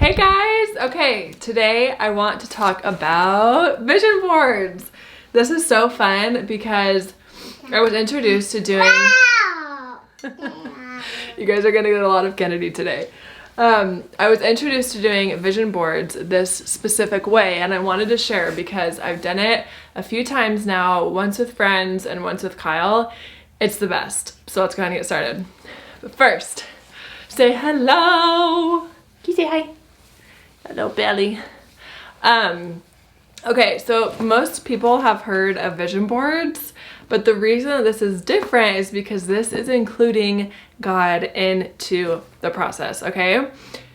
Hey guys! Okay, today I want to talk about vision boards. This is so fun because I was introduced to doing... You guys are gonna get a lot of Kennedy today. I was introduced to doing vision boards this specific way, and I wanted to share because I've done it a few times now, once with friends and once with Kyle. It's the best. So let's go ahead and get started. But first, say hello. Can you say hi? Hello, Belly. Okay, so most people have heard of vision boards, but the reason that this is different is because this is including God into the process, okay?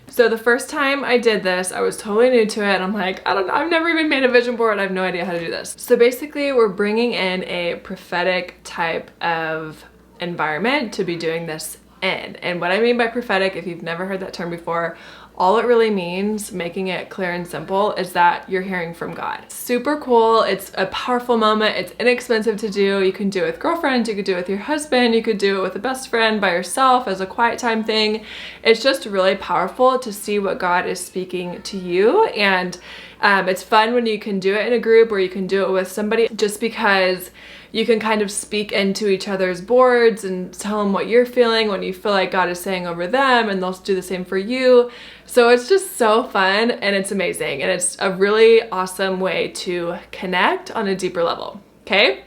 So the first time I did this, I was totally new to it, and I'm like, I've never even made a vision board. I have no idea how to do this. So basically, we're bringing in a prophetic type of environment to be doing this in. And what I mean by prophetic, if you've never heard that term before, all it really means, making it clear and simple, is that you're hearing from God. Super cool. It's a powerful moment. It's inexpensive to do. You can do it with girlfriends, you could do it with your husband, you could do it with a best friend, by yourself, as a quiet time thing. It's just really powerful to see what God is speaking to you. And it's fun when you can do it in a group or you can do it with somebody, just because you can kind of speak into each other's boards and tell them what you're feeling when you feel like God is saying over them, and they'll do the same for you. So it's just so fun and it's amazing, and it's a really awesome way to connect on a deeper level, okay?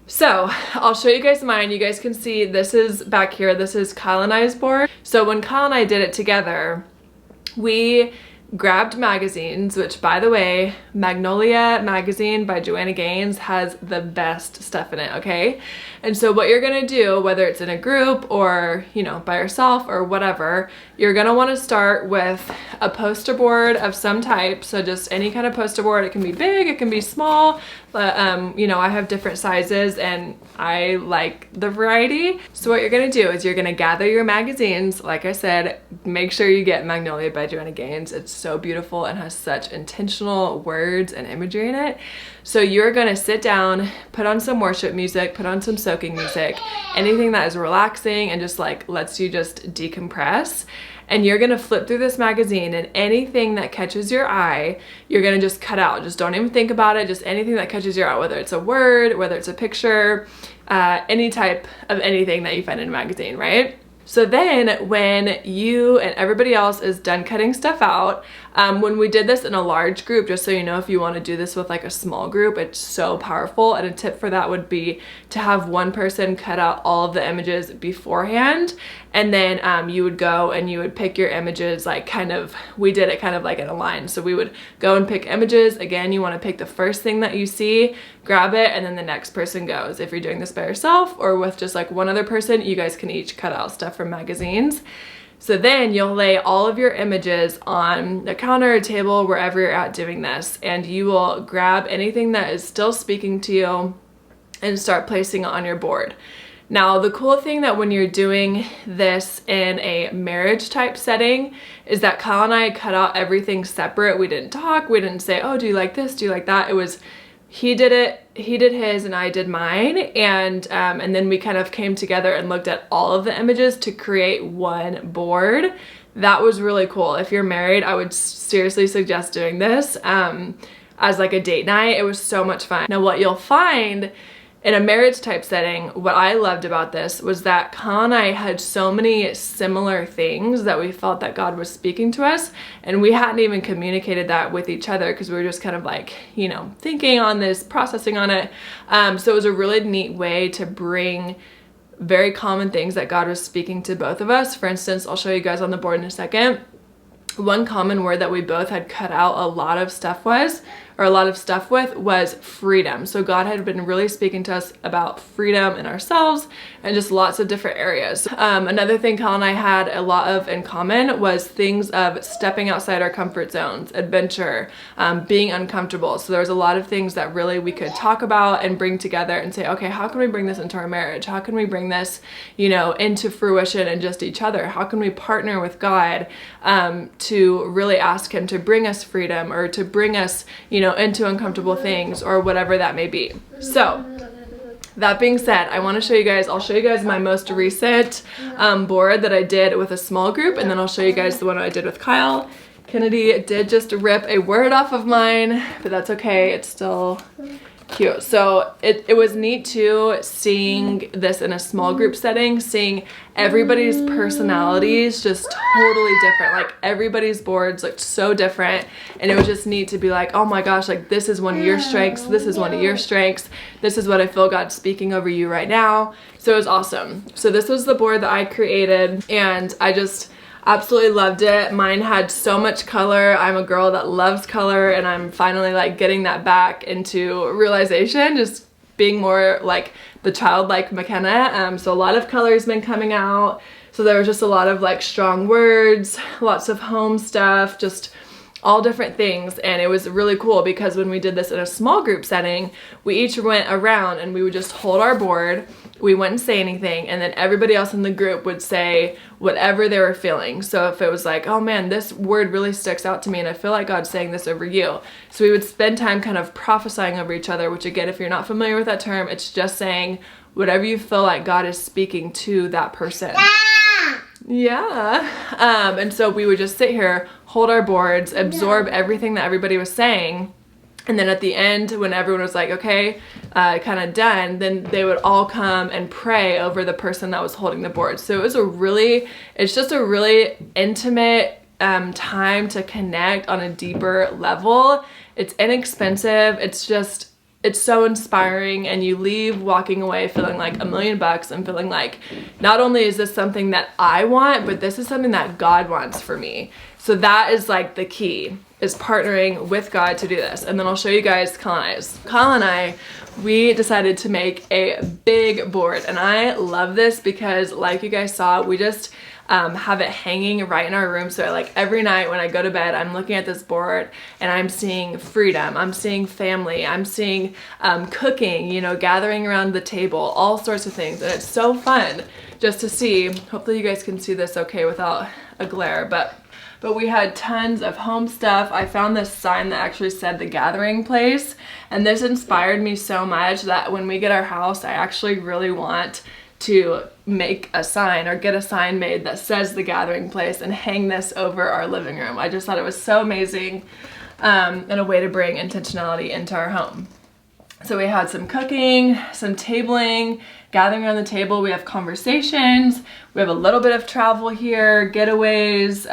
So I'll show you guys mine. You guys can see this is back here. This is Kyle and I's board. So when Kyle and I did it together, we grabbed magazines, which, by the way, Magnolia magazine by Joanna Gaines has the best stuff in it, okay? And so what you're gonna do, whether it's in a group or, you know, by yourself or whatever, you're gonna wanna start with a poster board of some type. So just any kind of poster board. It can be big, it can be small, but you know, I have different sizes and I like the variety. So what you're gonna do is you're gonna gather your magazines. Like I said, make sure you get Magnolia by Joanna Gaines. It's so beautiful and has such intentional words and imagery in it. So you're gonna sit down, put on some worship music, put on some soaking music, anything that is relaxing and just like lets you just decompress. And you're gonna flip through this magazine, and anything that catches your eye, you're gonna just cut out. Just don't even think about it. Just anything that catches your eye, whether it's a word, whether it's a picture, any type of anything that you find in a magazine, right? So then when you and everybody else is done cutting stuff out, when we did this in a large group, just so you know, if you want to do this with like a small group, it's so powerful. And a tip for that would be to have one person cut out all of the images beforehand, and then you would go and you would pick your images, like kind of, we did it kind of like in a line. So we would go and pick images. Again, you want to pick the first thing that you see, grab it, and then the next person goes. If you're doing this by yourself or with just like one other person, you guys can each cut out stuff from magazines. So then you'll lay all of your images on the counter or table, wherever you're at doing this, and you will grab anything that is still speaking to you and start placing it on your board. Now, the cool thing that when you're doing this in a marriage type setting is that Kyle and I cut out everything separate. We didn't talk, we didn't say, oh, do you like this, do you like that? It was, he did his and I did mine, and then we kind of came together and looked at all of the images to create one board. That was really cool. If you're married, I would seriously suggest doing this as like a date night. It was so much fun. Now, what you'll find in a marriage type setting, what I loved about this was that Kyle and I had so many similar things that we felt that God was speaking to us, and we hadn't even communicated that with each other because we were just kind of like, you know, thinking on this, processing on it. So it was a really neat way to bring very common things that God was speaking to both of us. For instance, I'll show you guys on the board in a second. One common word that we both had cut out a lot of stuff with was freedom. So God had been really speaking to us about freedom in ourselves and just lots of different areas. Another thing Kyle and I had a lot of in common was things of stepping outside our comfort zones, adventure, being uncomfortable. So there was a lot of things that really we could talk about and bring together and say, okay, how can we bring this into our marriage? How can we bring this, you know, into fruition and just each other? How can we partner with God to really ask him to bring us freedom, or to bring us, you know, into uncomfortable things, or whatever that may be. So that being said, I want to show you guys, I'll show you guys my most recent board that I did with a small group, and then I'll show you guys the one I did with Kyle. Kennedy did just rip a word off of mine, but that's okay. It's still cute. So it was neat too, seeing this in a small group setting, seeing everybody's personalities just totally different. Like everybody's boards looked so different, and it was just neat to be like, oh my gosh, like this is one of your strengths, this is one of your strengths, this is what I feel God speaking over you right now. So it was awesome. So this was the board that I created, and I just absolutely loved it. Mine had so much color. I'm a girl that loves color, and I'm finally like getting that back into realization, just being more like the childlike McKenna. So a lot of color's been coming out. So there was just a lot of like strong words, lots of home stuff, just all different things. And it was really cool because when we did this in a small group setting, we each went around and we would just hold our board. We wouldn't say anything, and then everybody else in the group would say whatever they were feeling. So if it was like, oh man, this word really sticks out to me and I feel like God's saying this over you. So we would spend time kind of prophesying over each other, which again, if you're not familiar with that term, it's just saying whatever you feel like God is speaking to that person. Yeah. And so we would just sit here, hold our boards, absorb everything that everybody was saying. And then at the end, when everyone was like, okay, kind of done, then they would all come and pray over the person that was holding the board. So it was it's just a really intimate time to connect on a deeper level. It's inexpensive. It's so inspiring, and you leave walking away feeling like $1 million and feeling like, not only is this something that I want, but this is something that God wants for me. So that is like the key, is partnering with God to do this. And then I'll show you guys Kyle and I, we decided to make a big board, and I love this because like you guys saw, we just have it hanging right in our room. So like every night when I go to bed, I'm looking at this board and I'm seeing freedom, I'm seeing family, I'm seeing cooking, you know, gathering around the table, all sorts of things. And it's so fun just to see. Hopefully you guys can see this okay without a glare, but we had tons of home stuff. I found this sign that actually said the gathering place, and this inspired me so much that when we get our house, I actually really want to make a sign or get a sign made that says the gathering place and hang this over our living room. I just thought it was so amazing, and a way to bring intentionality into our home. So we had some cooking, some tabling, gathering around the table. We have conversations. We have a little bit of travel here, getaways,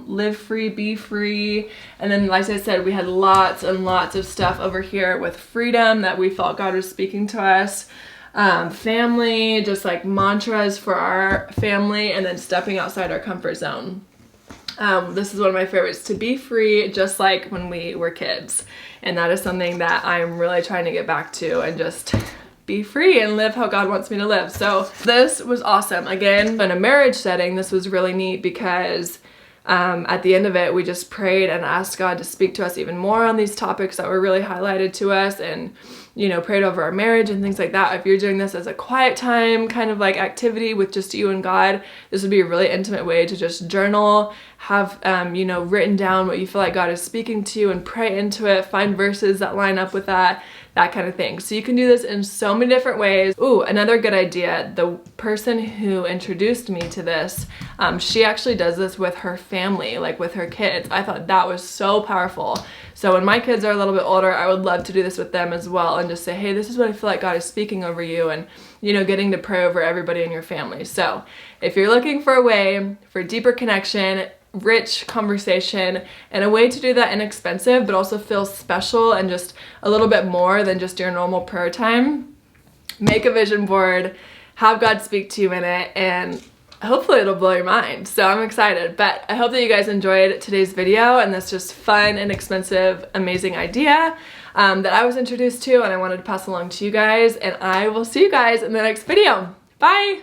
live free, be free. And then, like I said, we had lots and lots of stuff over here with freedom that we felt God was speaking to us. Family, just like mantras for our family, and then stepping outside our comfort zone. This is one of my favorites, to be free just like when we were kids. And that is something that I'm really trying to get back to, and just be free and live how God wants me to live. So this was awesome. Again, in a marriage setting, this was really neat because at the end of it, we just prayed and asked God to speak to us even more on these topics that were really highlighted to us, and, you know, prayed over our marriage and things like that. If you're doing this as a quiet time kind of like activity with just you and God, this would be a really intimate way to just journal, have, you know, written down what you feel like God is speaking to you and pray into it, find verses that line up with that kind of thing. So you can do this in so many different ways. Ooh, another good idea. The person who introduced me to this, she actually does this with her family, like with her kids. I thought that was so powerful. So when my kids are a little bit older, I would love to do this with them as well, and just say, hey, this is what I feel like God is speaking over you, and, you know, getting to pray over everybody in your family. So if you're looking for a way for deeper connection, rich conversation, and a way to do that inexpensive but also feel special and just a little bit more than just your normal prayer time, make a vision board, have God speak to you in it, and hopefully it'll blow your mind. So I'm excited. But I hope that you guys enjoyed today's video and this just fun, inexpensive, amazing idea that I was introduced to, and I wanted to pass along to you guys. And I will see you guys in the next video. Bye!